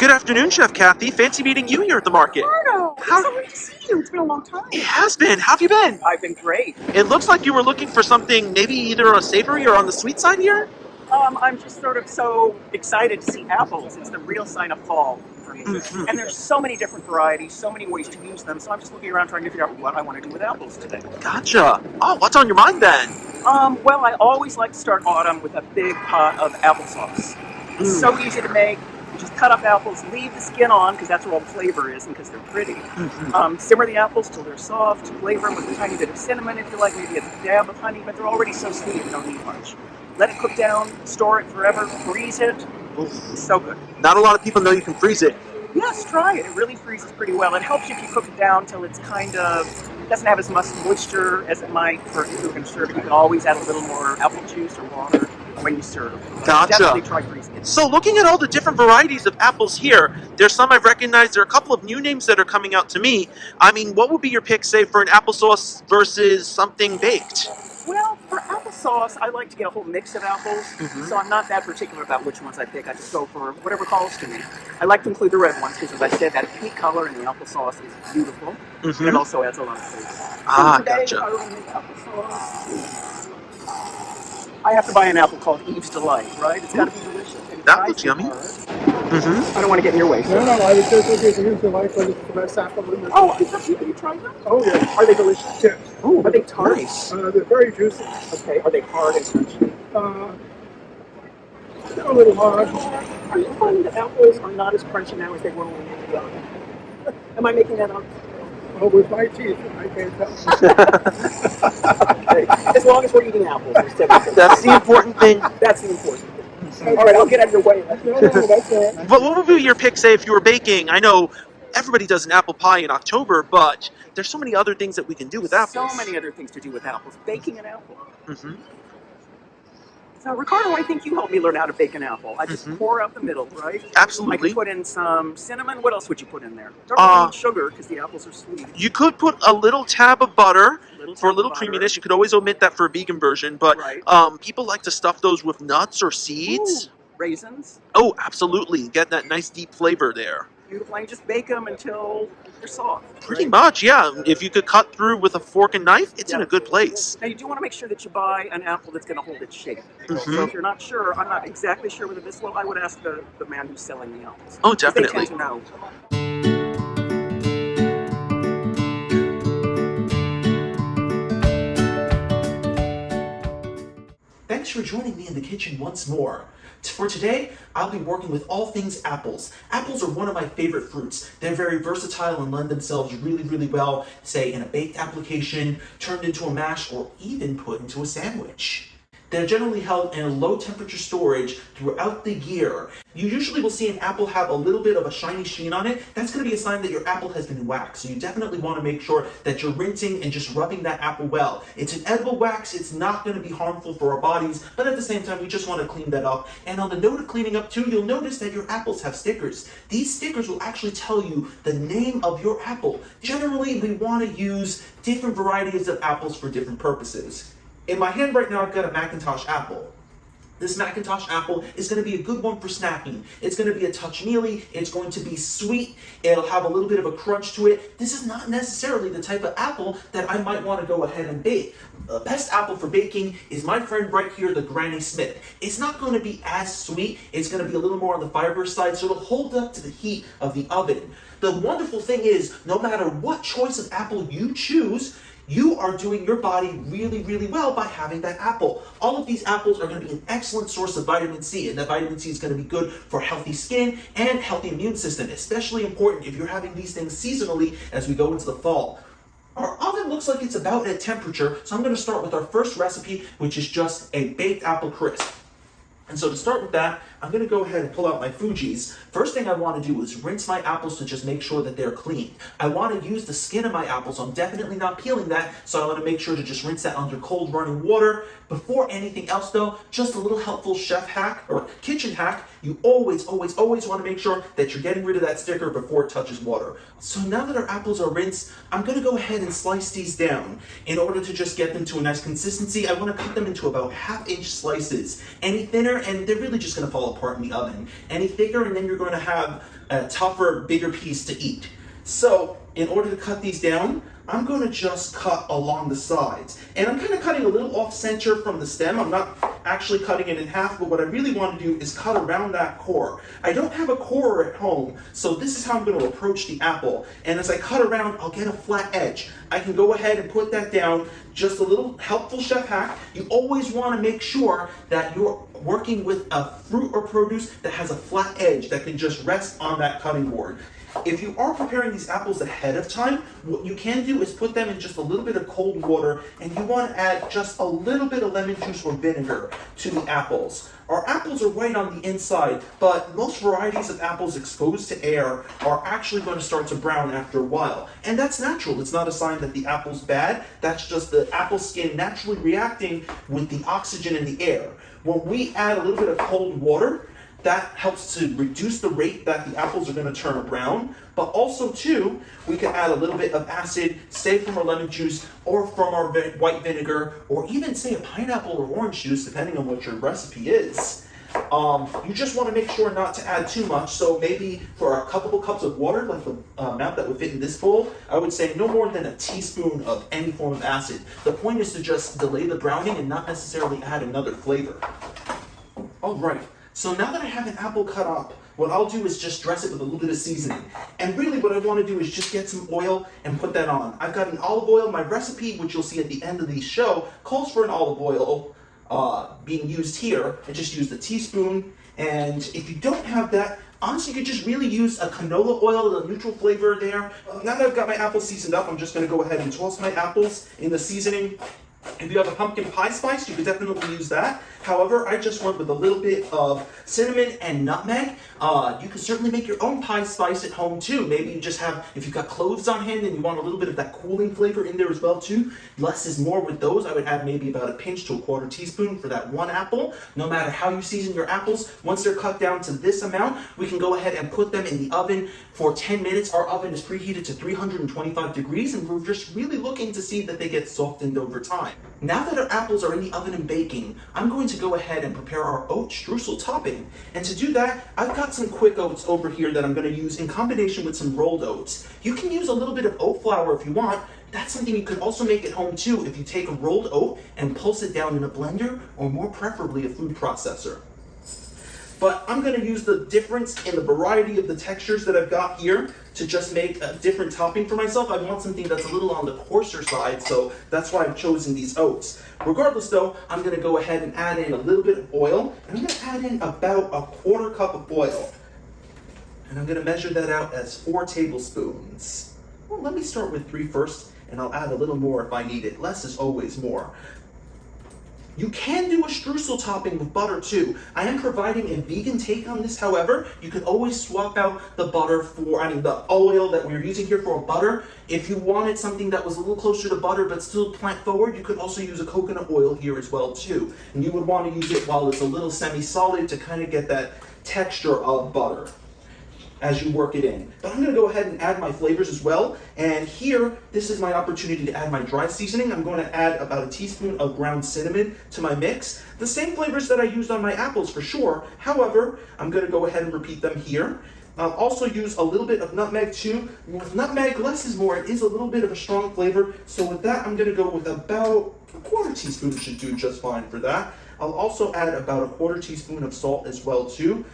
Good afternoon, Chef Cathy. Fancy meeting you here at the market. Ricardo, it's so great to see you. It's been a long time. It has been. How have you been? I've been great. It looks like you were looking for something maybe either on a savory or on the sweet side here. I'm just sort of so excited to see apples. It's the real sign of fall for me. Mhm. And there's so many different varieties, so many ways to use them. So I'm just looking around trying to figure out what I want to do with apples today. Gotcha. Oh, what's on your mind then? Well, I always like to start autumn with a big pot of applesauce. It's so easy to make. You just cut up apples, leave the skin on because that's where all the flavor is and because they're pretty. Simmer the apples till they're soft. Flavor them with a tiny bit of cinnamon if you like, maybe a dab of honey, but they're already so sweet you don't need much. Let it cook down, store it forever, freeze it. It's so good. Not a lot of people know you can freeze it. Yes, try it. It really freezes pretty well. It helps you if you cook it down till it's kind of doesn't have as much moisture as it might for if you're going to serve it. You can always add a little more apple juice or water when you serve. Gotcha. Definitely try freezing it. So looking at all the different varieties of apples here, there's some I've recognized. There are a couple of new names that are coming out to me. I mean, what would be your pick, say, for an applesauce versus something baked? Well, for applesauce, I like to get a whole mix of apples, so I'm not that particular about which ones I pick. I just go for whatever calls to me. I like to include the red ones because, as I said, that pink color in the applesauce is beautiful, and it also adds a lot of flavor. Ah, Today, gotcha. if I were to make applesauce, I have to buy an apple called Eve's Delight, right? It's got to be delicious. And That fried looks yummy. hard. Mm-hmm. I don't want to get in your way. So. No, I was just looking at Eve's Delight because it's the best apple in the Oh, have you tried them? Oh, yeah. Are they delicious? Yes. Oh, are they tart? Nice. They're very juicy. Okay, are they hard and crunchy? They're a little hard. Are you finding that apples are not as crunchy now as they were when we were young? Am I making that up? Well, with my teeth, I can't tell. Okay. As long as we're eating apples, instead of That's the important thing. That's the important thing. All right, I'll get out of your way. No, that's all right. But what would be your pick, say, if you were baking? I know everybody does an apple pie in October, but there's so many other things that we can do with apples. So many other things to do with apples. Baking an apple. Mm-hmm. So, Ricardo, I think you helped me learn how to bake an apple. I just pour out the middle, right? Absolutely. I can put in some cinnamon. What else would you put in there? Don't really need sugar because the apples are sweet. You could put a little tab of butter for a tab little of butter. creaminess. You could always omit that for a vegan version, but Right. people like to stuff those with nuts or seeds. Ooh, raisins. Oh, absolutely. Get that nice deep flavor there. Beautiful. And just bake them until they're soft. Pretty right? much, yeah. If you could cut through with a fork and knife, it's in a good place. Now, you do want to make sure that you buy an apple that's going to hold its shape. So if you're not sure, I'm not exactly sure whether this will, I would ask the man who's selling the apples. Oh, 'Cause They definitely. tend to know. Thanks for joining me in the kitchen once more. For today, I'll be working with all things apples. Apples are one of my favorite fruits. They're very versatile and lend themselves really, really well, say, in a baked application, turned into a mash, or even put into a sandwich. They're generally held in a low temperature storage throughout the year. You usually will see an apple have a little bit of a shiny sheen on it. That's going to be a sign that your apple has been waxed. So you definitely want to make sure that you're rinsing and just rubbing that apple well. It's an edible wax. It's not going to be harmful for our bodies, but at the same time, we just want to clean that up. And on the note of cleaning up too, you'll notice that your apples have stickers. These stickers will actually tell you the name of your apple. Generally, we want to use different varieties of apples for different purposes. In my hand right now, I've got a Macintosh apple. This Macintosh apple is going to be a good one for snacking. It's going to be a touch mealy. It's going to be sweet. It'll have a little bit of a crunch to it. This is not necessarily the type of apple that I might want to go ahead and bake. The best apple for baking is my friend right here, the Granny Smith. It's not going to be as sweet. It's going to be a little more on the fibrous side, so it'll hold up to the heat of the oven. The wonderful thing is, no matter what choice of apple you choose, you are doing your body really, really well by having that apple. All of these apples are going to be an excellent source of vitamin C, and that vitamin C is going to be good for healthy skin and healthy immune system, especially important if you're having these things seasonally as we go into the fall. Our oven looks like it's about at temperature, so I'm going to start with our first recipe, which is just a baked apple crisp. And so to start with that, I'm going to go ahead and pull out my Fuji's. First thing I want to do is rinse my apples to just make sure that they're clean. I want to use the skin of my apples, so I'm definitely not peeling that, so I want to make sure to just rinse that under cold running water. Before anything else though, just a little helpful chef hack or kitchen hack. You always want to make sure that you're getting rid of that sticker before it touches water. So now that our apples are rinsed, I'm going to go ahead and slice these down. In order to just get them to a nice consistency, I want to cut them into about 1/2 inch slices. Any thinner and they're really just going to fall apart in the oven. Any thicker, and then you're going to have a tougher, bigger piece to eat. So in order to cut these down, I'm going to just cut along the sides. And I'm kind of cutting a little off center from the stem. I'm not actually cutting it in half, but what I really want to do is cut around that core. I don't have a core at home, so this is how I'm going to approach the apple. And as I cut around, I'll get a flat edge. I can go ahead and put that down. Just a little helpful chef hack. You always want to make sure that you're working with a fruit or produce that has a flat edge that can just rest on that cutting board. If you are preparing these apples ahead of time, what you can do is put them in just a little bit of cold water, and you want to add just a little bit of lemon juice or vinegar to the apples. Our apples are white on the inside, but most varieties of apples exposed to air are actually going to start to brown after a while. And that's natural. It's not a sign that the apple's bad. That's just the apple skin naturally reacting with the oxygen in the air. When we add a little bit of cold water, that helps to reduce the rate that the apples are going to turn brown. But also, too, we can add a little bit of acid, say from our lemon juice or from our white vinegar, or even say a pineapple or orange juice, depending on what your recipe is. You just want to make sure not to add too much. So maybe for a couple of cups of water, like the amount that would fit in this bowl, I would say no more than a teaspoon of any form of acid. The point is to just delay the browning and not necessarily add another flavor. All right. So now that I have an apple cut up, what I'll do is just dress it with a little bit of seasoning. And really what I want to do is just get some oil and put that on. I've got an olive oil. My recipe, which you'll see at the end of the show, calls for an olive oil being used here. I just used a teaspoon. And if you don't have that, honestly, you could just really use a canola oil, a neutral flavor there. Now that I've got my apples seasoned up, I'm just going to go ahead and toss my apples in the seasoning. If you have a pumpkin pie spice, you could definitely use that. However, I just went with a little bit of cinnamon and nutmeg. You can certainly make your own pie spice at home too. Maybe you just have, if you've got cloves on hand and you want a little bit of that cooling flavor in there as well too, less is more with those. I would add maybe about a pinch to a quarter teaspoon for that one apple. No matter how you season your apples, once they're cut down to this amount, we can go ahead and put them in the oven for 10 minutes. Our oven is preheated to 325 degrees, and we're just really looking to see that they get softened over time. Now that our apples are in the oven and baking, I'm going to go ahead and prepare our oat streusel topping. And to do that, I've got some quick oats over here that I'm going to use in combination with some rolled oats. You can use a little bit of oat flour if you want. That's something you could also make at home too if you take a rolled oat and pulse it down in a blender, or more preferably a food processor. But I'm going to use the difference in the variety of the textures that I've got here to just make a different topping for myself. I want something that's a little on the coarser side, so that's why I've chosen these oats. Regardless though, I'm going to go ahead and add in a little bit of oil, and I'm going to add in about a quarter cup of oil. And I'm going to measure that out as 4 tablespoons. Well, let me start with 3 first, and I'll add a little more if I need it. Less is always more. You can do a streusel topping with butter too. I am providing a vegan take on this, however. You can always swap out the butter for, the oil that we're using here for a butter. If you wanted something that was a little closer to butter but still plant forward, you could also use a coconut oil here as well too. And you would want to use it while it's a little semi-solid to kind of get that texture of butter as you work it in. But I'm going to go ahead and add my flavors as well. And here, this is my opportunity to add my dry seasoning. I'm going to add about a teaspoon of ground cinnamon to my mix. The same flavors that I used on my apples for sure. However, I'm going to go ahead and repeat them here. I'll also use a little bit of nutmeg too. With nutmeg, less is more. It is a little bit of a strong flavor. So with that, I'm going to go with about a quarter teaspoon. Should do just fine for that. I'll also add about a quarter teaspoon of salt as well too,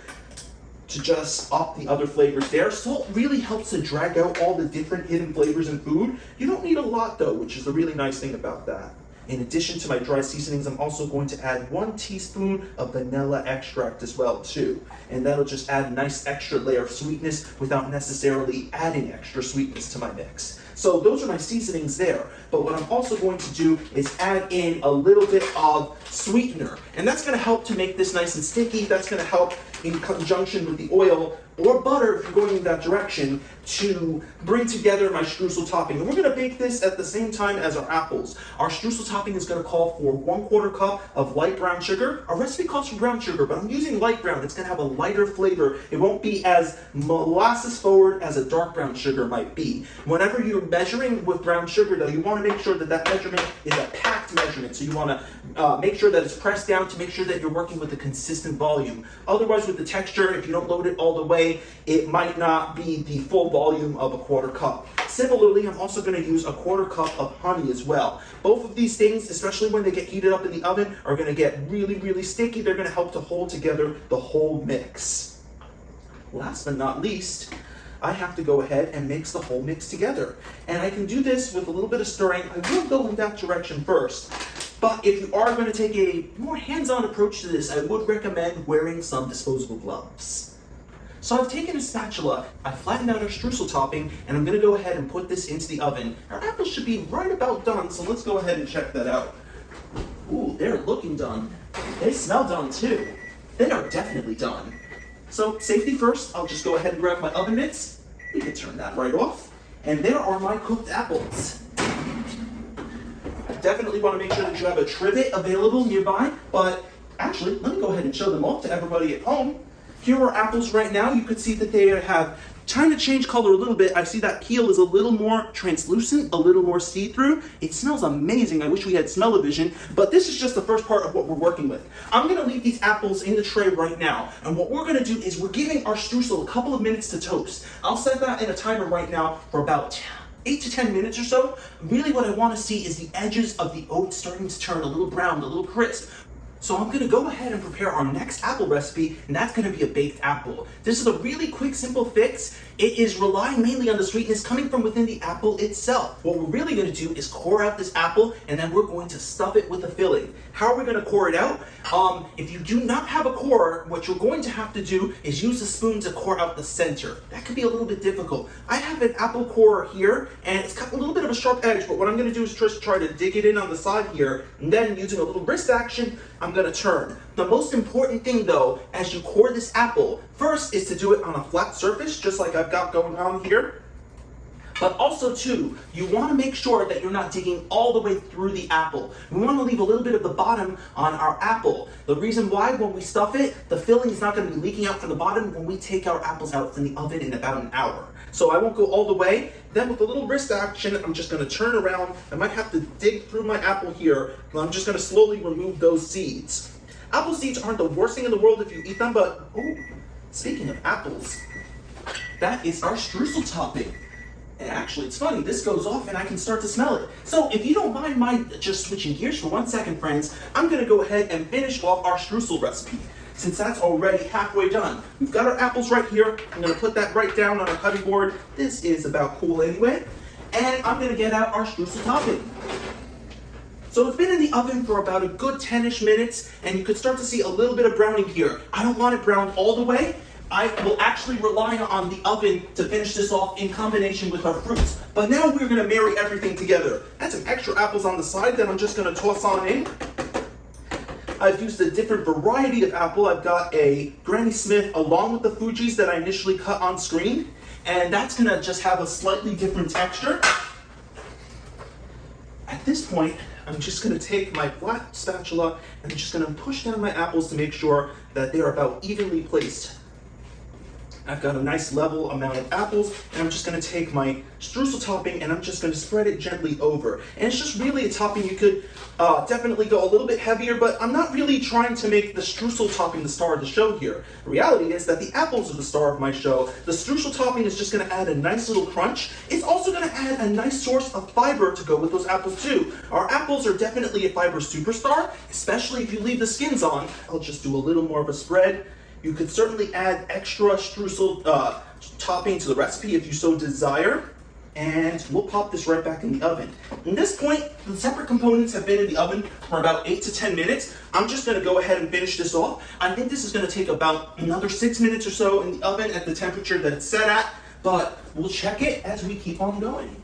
to just up the other flavors there. Salt really helps to drag out all the different hidden flavors in food. You don't need a lot though, which is the really nice thing about that. In addition to my dry seasonings, I'm also going to add 1 teaspoon of vanilla extract as well too. And that'll just add a nice extra layer of sweetness without necessarily adding extra sweetness to my mix. So those are my seasonings there. But what I'm also going to do is add in a little bit of sweetener. And that's going to help to make this nice and sticky. That's going to help in conjunction with the oil or butter if you're going in that direction, to bring together my streusel topping. And we're gonna bake this at the same time as our apples. Our streusel topping is gonna call for 1/4 cup of light brown sugar. Our recipe calls for brown sugar, but I'm using light brown. It's gonna have a lighter flavor. It won't be as molasses forward as a dark brown sugar might be. Whenever you're measuring with brown sugar though, you wanna make sure that that measurement is a packed measurement. So you wanna make sure that it's pressed down to make sure that you're working with a consistent volume. Otherwise with the texture, if you don't load it all the way, it might not be the full volume of a 1/4 cup. Similarly, I'm also going to use a 1/4 cup of honey as well. Both of these things, especially when they get heated up in the oven, are going to get really, really sticky. They're going to help to hold together the whole mix. Last but not least, I have to go ahead and mix the whole mix together. And I can do this with a little bit of stirring. I will go in that direction first. But if you are going to take a more hands-on approach to this, I would recommend wearing some disposable gloves. So I've taken a spatula, I flattened out our streusel topping, and I'm gonna go ahead and put this into the oven. Our apples should be right about done, so let's go ahead and check that out. Ooh, they're looking done. They smell done too. They are definitely done. So safety first, I'll just go ahead and grab my oven mitts. We can turn that right off. And there are my cooked apples. I definitely wanna make sure that you have a trivet available nearby, but actually, let me go ahead and show them off to everybody at home. Here are apples right now. You could see that they have trying to change color a little bit. I see that peel is a little more translucent, a little more see-through. It smells amazing. I wish we had smell-o-vision, but this is just the first part of what we're working with. I'm gonna leave these apples in the tray right now, and what we're gonna do is we're giving our streusel a couple of minutes to toast. I'll set that in a timer right now for about 8 to 10 minutes or so. Really what I wanna see is the edges of the oat starting to turn a little brown, a little crisp. So I'm gonna go ahead and prepare our next apple recipe, and that's gonna be a baked apple. This is a really quick, simple fix. It is relying mainly on the sweetness coming from within the apple itself. What we're really gonna do is core out this apple, and then we're going to stuff it with a filling. How are we gonna core it out? If you do not have a core, what you're going to have to do is use a spoon to core out the center. That could be a little bit difficult. I have an apple core here, and it's got a little bit of a sharp edge, but what I'm gonna do is just try to dig it in on the side here, and then using a little wrist action, I'm gonna turn. The most important thing though, as you core this apple, first is to do it on a flat surface, just like I've got going on here. But also too, you wanna make sure that you're not digging all the way through the apple. We wanna leave a little bit of the bottom on our apple. The reason why, when we stuff it, the filling is not gonna be leaking out from the bottom when we take our apples out from the oven in about an hour. So I won't go all the way. Then with a little wrist action, I'm just gonna turn around. I might have to dig through my apple here, but I'm just gonna slowly remove those seeds. Apple seeds aren't the worst thing in the world if you eat them, but oh, speaking of apples, that is our streusel topping. And actually, it's funny, this goes off and I can start to smell it. So if you don't mind my just switching gears for 1 second, friends, I'm gonna go ahead and finish off our streusel recipe. Since that's already halfway done. We've got our apples right here. I'm gonna put that right down on our cutting board. This is about cool anyway. And I'm gonna get out our streusel topping. So it's been in the oven for about a good 10-ish minutes, and you could start to see a little bit of browning here. I don't want it browned all the way. I will actually rely on the oven to finish this off in combination with our fruits. But now we're gonna marry everything together. Add some extra apples on the side that I'm just gonna toss on in. I've used a different variety of apple. I've got a Granny Smith along with the Fuji's that I initially cut on screen. And that's gonna just have a slightly different texture. At this point, I'm just gonna take my flat spatula and I'm just gonna push down my apples to make sure that they're about evenly placed. I've got a nice level amount of apples, and I'm just gonna take my streusel topping and I'm just gonna spread it gently over. And it's just really a topping. You could definitely go a little bit heavier, but I'm not really trying to make the streusel topping the star of the show here. The reality is that the apples are the star of my show. The streusel topping is just gonna add a nice little crunch. It's also gonna add a nice source of fiber to go with those apples too. Our apples are definitely a fiber superstar, especially if you leave the skins on. I'll just do a little more of a spread. You could certainly add extra streusel topping to the recipe if you so desire. And we'll pop this right back in the oven. At this point, the separate components have been in the oven for about 8 to 10 minutes. I'm just gonna go ahead and finish this off. I think this is gonna take about another 6 minutes or so in the oven at the temperature that it's set at, but we'll check it as we keep on going.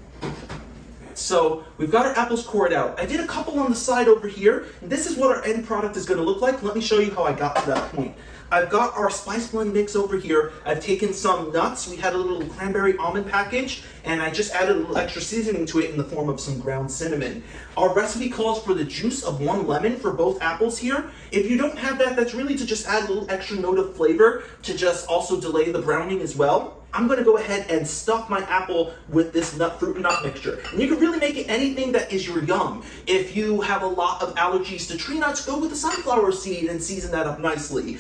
So we've got our apples cored out. I did a couple on the side over here, and this is what our end product is gonna look like. Let me show you how I got to that point. I've got our spice blend mix over here. I've taken some nuts. We had a little cranberry almond package, and I just added a little extra seasoning to it in the form of some ground cinnamon. Our recipe calls for the juice of 1 lemon for both apples here. If you don't have that, that's really to just add a little extra note of flavor to just also delay the browning as well. I'm going to go ahead and stuff my apple with this fruit and nut mixture. And you can really make it anything that is your yum. If you have a lot of allergies to tree nuts, go with the sunflower seed and season that up nicely.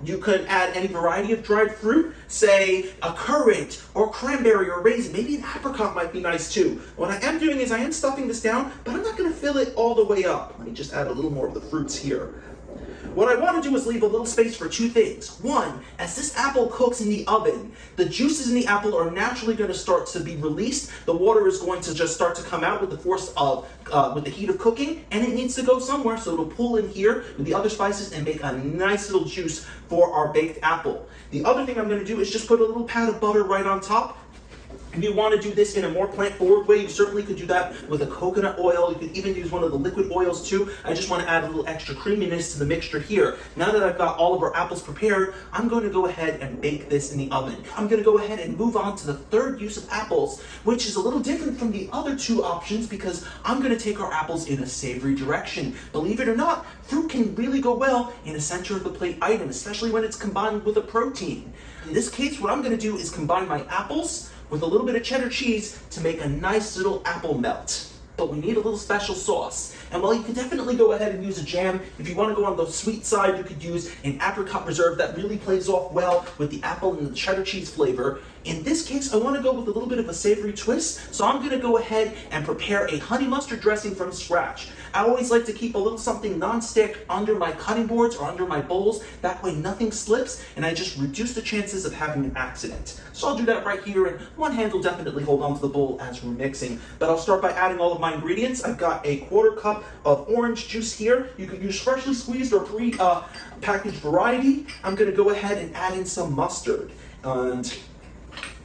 You could add any variety of dried fruit, say a currant or cranberry or raisin. Maybe an apricot might be nice too. What I am doing is I am stuffing this down, but I'm not going to fill it all the way up. Let me just add a little more of the fruits here. What I want to do is leave a little space for 2 things. 1, as this apple cooks in the oven, the juices in the apple are naturally going to start to be released. The water is going to just start to come out with the force of, with the heat of cooking, and it needs to go somewhere, so it'll pull in here with the other spices and make a nice little juice for our baked apple. The other thing I'm going to do is just put a little pat of butter right on top. If you want to do this in a more plant-forward way, you certainly could do that with a coconut oil. You could even use one of the liquid oils too. I just want to add a little extra creaminess to the mixture here. Now that I've got all of our apples prepared, I'm going to go ahead and bake this in the oven. I'm going to go ahead and move on to the 3rd use of apples, which is a little different from the other 2 options because I'm going to take our apples in a savory direction. Believe it or not, fruit can really go well in a center of the plate item, especially when it's combined with a protein. In this case, what I'm going to do is combine my apples with a little bit of cheddar cheese to make a nice little apple melt. But we need a little special sauce. And while you can definitely go ahead and use a jam, if you want to go on the sweet side, you could use an apricot reserve that really plays off well with the apple and the cheddar cheese flavor. In this case, I want to go with a little bit of a savory twist, so I'm going to go ahead and prepare a honey mustard dressing from scratch. I always like to keep a little something non-stick under my cutting boards or under my bowls. That way nothing slips, and I just reduce the chances of having an accident. So I'll do that right here, and one hand will definitely hold onto the bowl as we're mixing. But I'll start by adding all of my ingredients. I've got a 1/4 cup of orange juice here. You can use freshly squeezed or pre-packaged variety. I'm going to go ahead and add in some mustard. And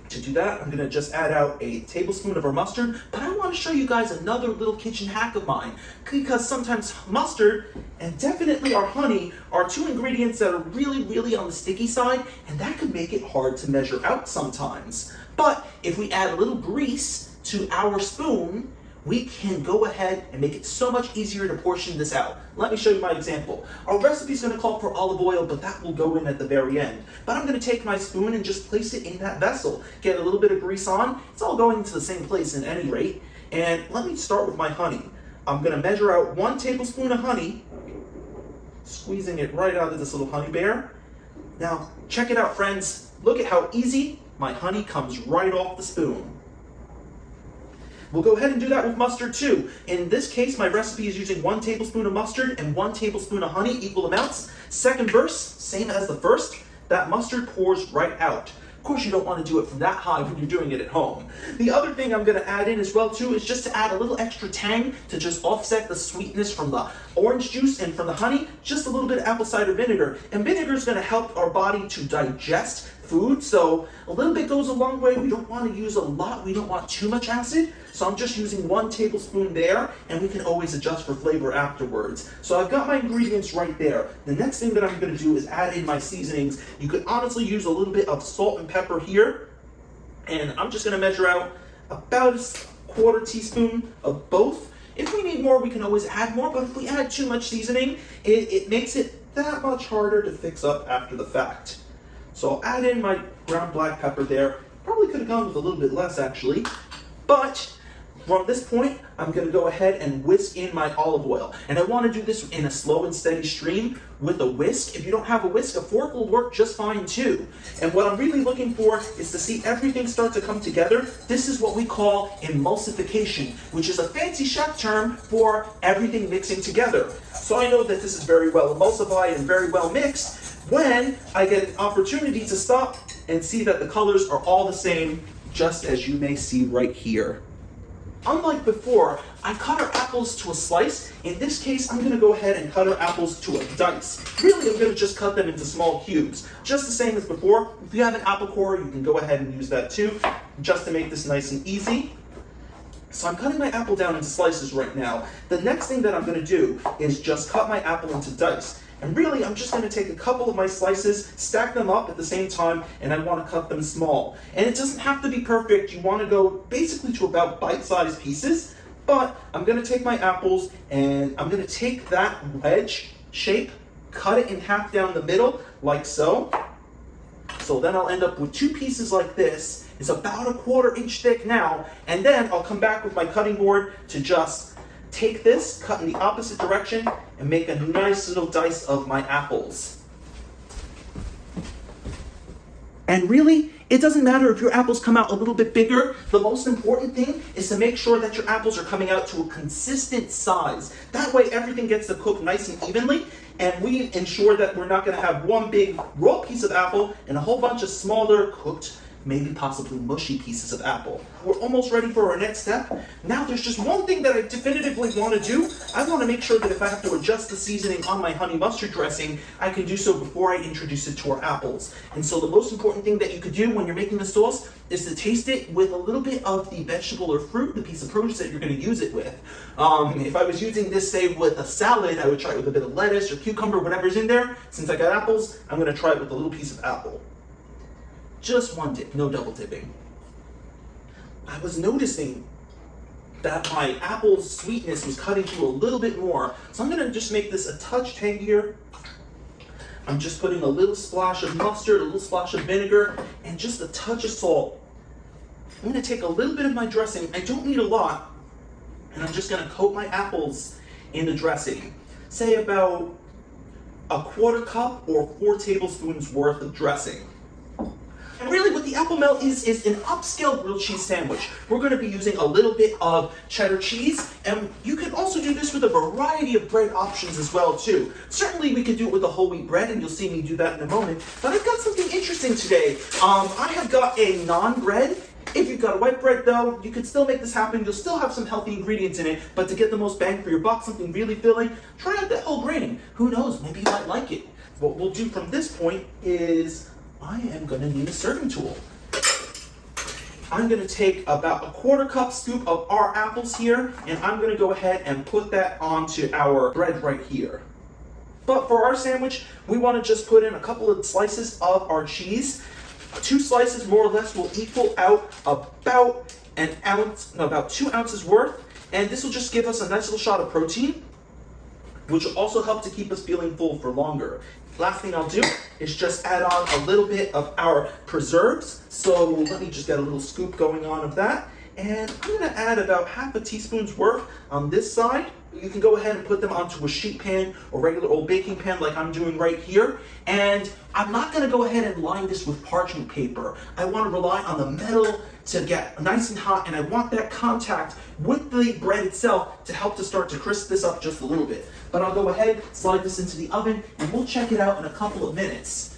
to do that, I'm going to just add out a tablespoon of our mustard, but I want to show you guys another little kitchen hack of mine, because sometimes mustard and definitely our honey are 2 ingredients that are really on the sticky side, and that could make it hard to measure out sometimes. But if we add a little grease to our spoon, we can go ahead and make it so much easier to portion this out. Let me show you my example. Our recipe is going to call for olive oil, but that will go in at the very end. But I'm going to take my spoon and just place it in that vessel. Get a little bit of grease on. It's all going to the same place at any rate. And let me start with my honey. I'm going to measure out 1 tablespoon of honey, squeezing it right out of this little honey bear. Now, check it out, friends. Look at how easy my honey comes right off the spoon. We'll go ahead and do that with mustard too. In this case, my recipe is using 1 tablespoon of mustard and 1 tablespoon of honey, equal amounts. Second verse, same as the first, that mustard pours right out. Of course, you don't want to do it from that high when you're doing it at home. The other thing I'm going to add in as well too is just to add a little extra tang to just offset the sweetness from the orange juice and from the honey, just a little bit of apple cider vinegar. And vinegar is going to help our body to digest food, so a little bit goes a long way. We don't want to use a lot. We don't want too much acid. So I'm just using 1 tablespoon there, and we can always adjust for flavor afterwards. So I've got my ingredients right there. The next thing that I'm going to do is add in my seasonings. You could honestly use a little bit of salt and pepper here, and I'm just going to measure out about a 1/4 teaspoon of both. If we need more, we can always add more, but if we add too much seasoning, it makes it that much harder to fix up after the fact. So I'll add in my ground black pepper there. Probably could have gone with a little bit less actually, but from this point, I'm going to go ahead and whisk in my olive oil. And I want to do this in a slow and steady stream with a whisk. If you don't have a whisk, a fork will work just fine too. And what I'm really looking for is to see everything start to come together. This is what we call emulsification, which is a fancy chef term for everything mixing together. So I know that this is very well emulsified and very well mixed when I get an opportunity to stop and see that the colors are all the same, just as you may see right here. Unlike before, I cut our apples to a slice. In this case, I'm going to go ahead and cut our apples to a dice. Really, I'm going to just cut them into small cubes, just the same as before. If you have an apple core, you can go ahead and use that too, just to make this nice and easy. So I'm cutting my apple down into slices right now. The next thing that I'm going to do is just cut my apple into dice. And really, I'm just gonna take a couple of my slices, stack them up at the same time, and I wanna cut them small. And it doesn't have to be perfect. You wanna go basically to about bite-sized pieces, but I'm gonna take my apples and I'm gonna take that wedge shape, cut it in half down the middle, like so. So then I'll end up with 2 pieces like this. It's about 1/4 inch thick now, and then I'll come back with my cutting board to just take this, cut in the opposite direction, and make a nice little dice of my apples. And really, it doesn't matter if your apples come out a little bit bigger. The most important thing is to make sure that your apples are coming out to a consistent size. That way everything gets to cook nice and evenly, and we ensure that we're not gonna have one big raw piece of apple and a whole bunch of smaller cooked, maybe possibly mushy pieces of apple. We're almost ready for our next step. Now there's just one thing that I definitively want to do. I want to make sure that if I have to adjust the seasoning on my honey mustard dressing, I can do so before I introduce it to our apples. And so the most important thing that you could do when you're making the sauce is to taste it with a little bit of the vegetable or fruit, the piece of produce that you're going to use it with. If I was using this, say, with a salad, I would try it with a bit of lettuce or cucumber, whatever's in there. Since I got apples, I'm going to try it with a little piece of apple. Just one dip, no double dipping. I was noticing that my apple sweetness was cutting through a little bit more. So I'm gonna just make this a touch tangier. I'm just putting a little splash of mustard, a little splash of vinegar, and just a touch of salt. I'm gonna take a little bit of my dressing. I don't need a lot. And I'm just gonna coat my apples in the dressing. Say about 1/4 cup or 4 tablespoons worth of dressing. And really what the apple melt is an upscale grilled cheese sandwich. We're going to be using a little bit of cheddar cheese, and you can also do this with a variety of bread options as well too. Certainly we could do it with a whole wheat bread, and you'll see me do that in a moment. But I've got something interesting today. I have got a naan bread. If you've got a white bread though, you can still make this happen. You'll still have some healthy ingredients in it, but to get the most bang for your buck, something really filling, try out that whole grain. Who knows, maybe you might like it. What we'll do from this point is I am going to need a serving tool. I'm going to take about 1/4 cup scoop of our apples here, and I'm going to go ahead and put that onto our bread right here. But for our sandwich, we want to just put in a couple of slices of our cheese. 2 slices more or less will equal out about about 2 ounces worth, and this will just give us a nice little shot of protein, which will also help to keep us feeling full for longer. Last thing I'll do is just add on a little bit of our preserves. So let me just get a little scoop going on of that. And I'm gonna add about 1/2 teaspoon's worth on this side. You can go ahead and put them onto a sheet pan or regular old baking pan like I'm doing right here. And I'm not gonna go ahead and line this with parchment paper. I wanna rely on the metal to get nice and hot, and I want that contact with the bread itself to help to start to crisp this up just a little bit. But I'll go ahead, slide this into the oven, and we'll check it out in a couple of minutes.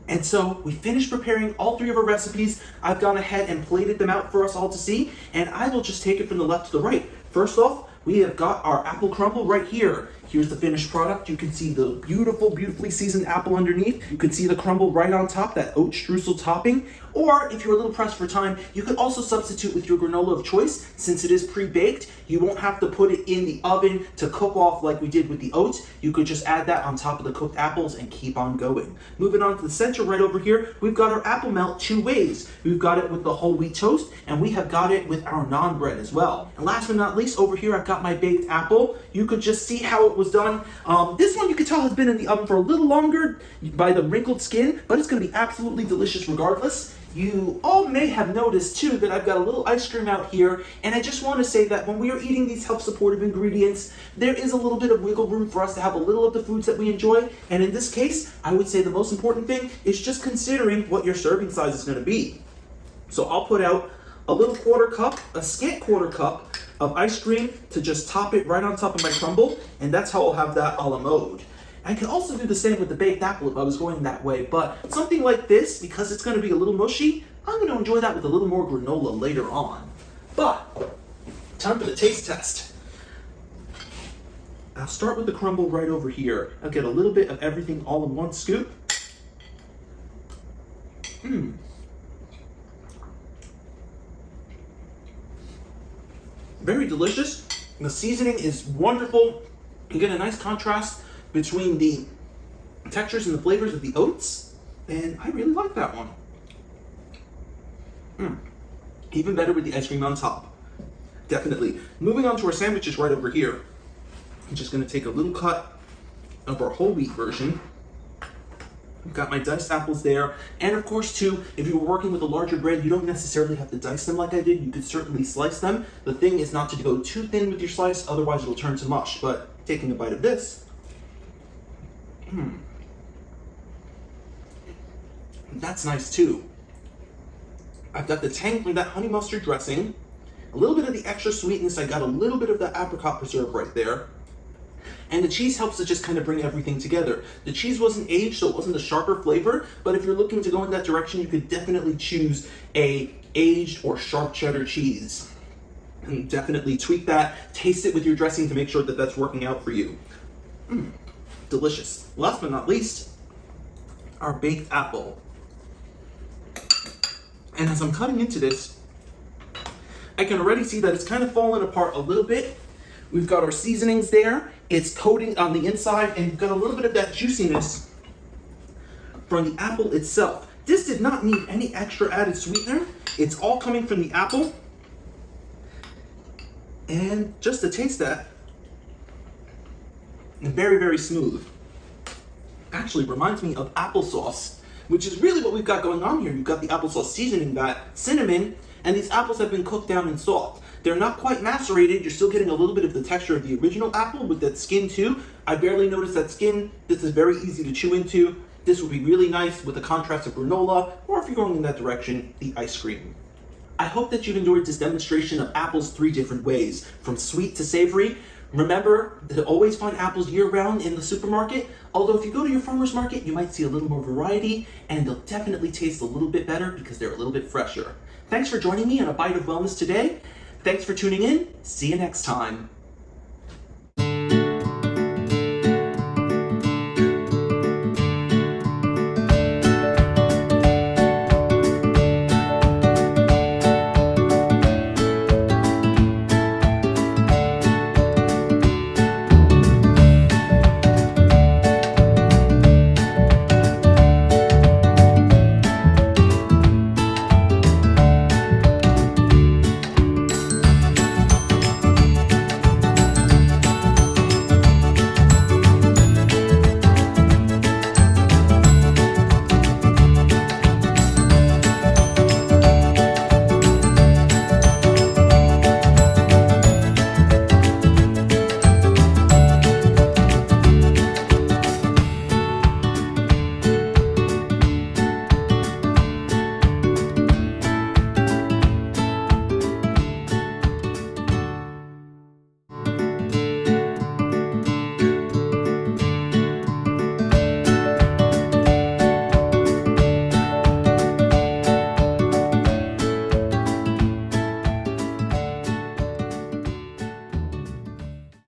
And so we finished preparing all 3 of our recipes. I've gone ahead and plated them out for us all to see, and I will just take it from the left to the right. First off, we have got our apple crumble right here. Here's the finished product. You can see the beautifully seasoned apple underneath. You can see the crumble right on top, that oat streusel topping. Or if you're a little pressed for time, you could also substitute with your granola of choice. Since it is pre-baked, you won't have to put it in the oven to cook off like we did with the oats. You could just add that on top of the cooked apples and keep on going. Moving on to the center right over here, we've got our apple melt 2 ways. We've got it with the whole wheat toast, and we have got it with our naan bread as well. And last but not least, over here I've got my baked apple. You could just see how it was done. This one you can tell has been in the oven for a little longer by the wrinkled skin, but it's going to be absolutely delicious regardless. You all may have noticed too that I've got a little ice cream out here, and I just want to say that when we are eating these health supportive ingredients, there is a little bit of wiggle room for us to have a little of the foods that we enjoy. And in this case, I would say the most important thing is just considering what your serving size is going to be. So I'll put out a little 1/4 cup, a scant 1/4 cup of ice cream to just top it right on top of my crumble, and that's how I'll have that a la mode. I can also do the same with the baked apple if I was going that way, but something like this, because it's going to be a little mushy, I'm going to enjoy that with a little more granola later on. But, time for the taste test. I'll start with the crumble right over here. I'll get a little bit of everything all in one scoop. Very delicious. The seasoning is wonderful. You get a nice contrast between the textures and the flavors of the oats, and I really like that one. Even better with the ice cream on top. Definitely. Moving on to our sandwiches right over here. I'm just going to take a little cut of our whole wheat version. I've got my diced apples there. And of course, too, if you were working with a larger bread, you don't necessarily have to dice them like I did. You could certainly slice them. The thing is not to go too thin with your slice, otherwise it'll turn to mush. But taking a bite of this, that's nice too. I've got the tang from that honey mustard dressing, a little bit of the extra sweetness. I got a little bit of the apricot preserve right there. And the cheese helps to just kind of bring everything together. The cheese wasn't aged, so it wasn't a sharper flavor, but if you're looking to go in that direction, you could definitely choose a aged or sharp cheddar cheese. And definitely tweak that, taste it with your dressing to make sure that that's working out for you. Delicious. Last but not least, our baked apple. And as I'm cutting into this, I can already see that it's kind of fallen apart a little bit. We've got our seasonings there. It's coating on the inside, and you've got a little bit of that juiciness from the apple itself. This did not need any extra added sweetener. It's all coming from the apple. And just to taste that, very, very smooth. Actually reminds me of applesauce, which is really what we've got going on here. You've got the applesauce seasoning, that cinnamon, and these apples have been cooked down in salt. They're not quite macerated. You're still getting a little bit of the texture of the original apple with that skin too. I barely noticed that skin. This is very easy to chew into. This would be really nice with the contrast of granola, or if you're going in that direction, the ice cream. I hope that you've enjoyed this demonstration of apples 3 different ways, from sweet to savory. Remember to always find apples year-round in the supermarket, although if you go to your farmer's market, you might see a little more variety, and they'll definitely taste a little bit better because they're a little bit fresher. Thanks for joining me on A Bite of Wellness today. Thanks for tuning in. See you next time.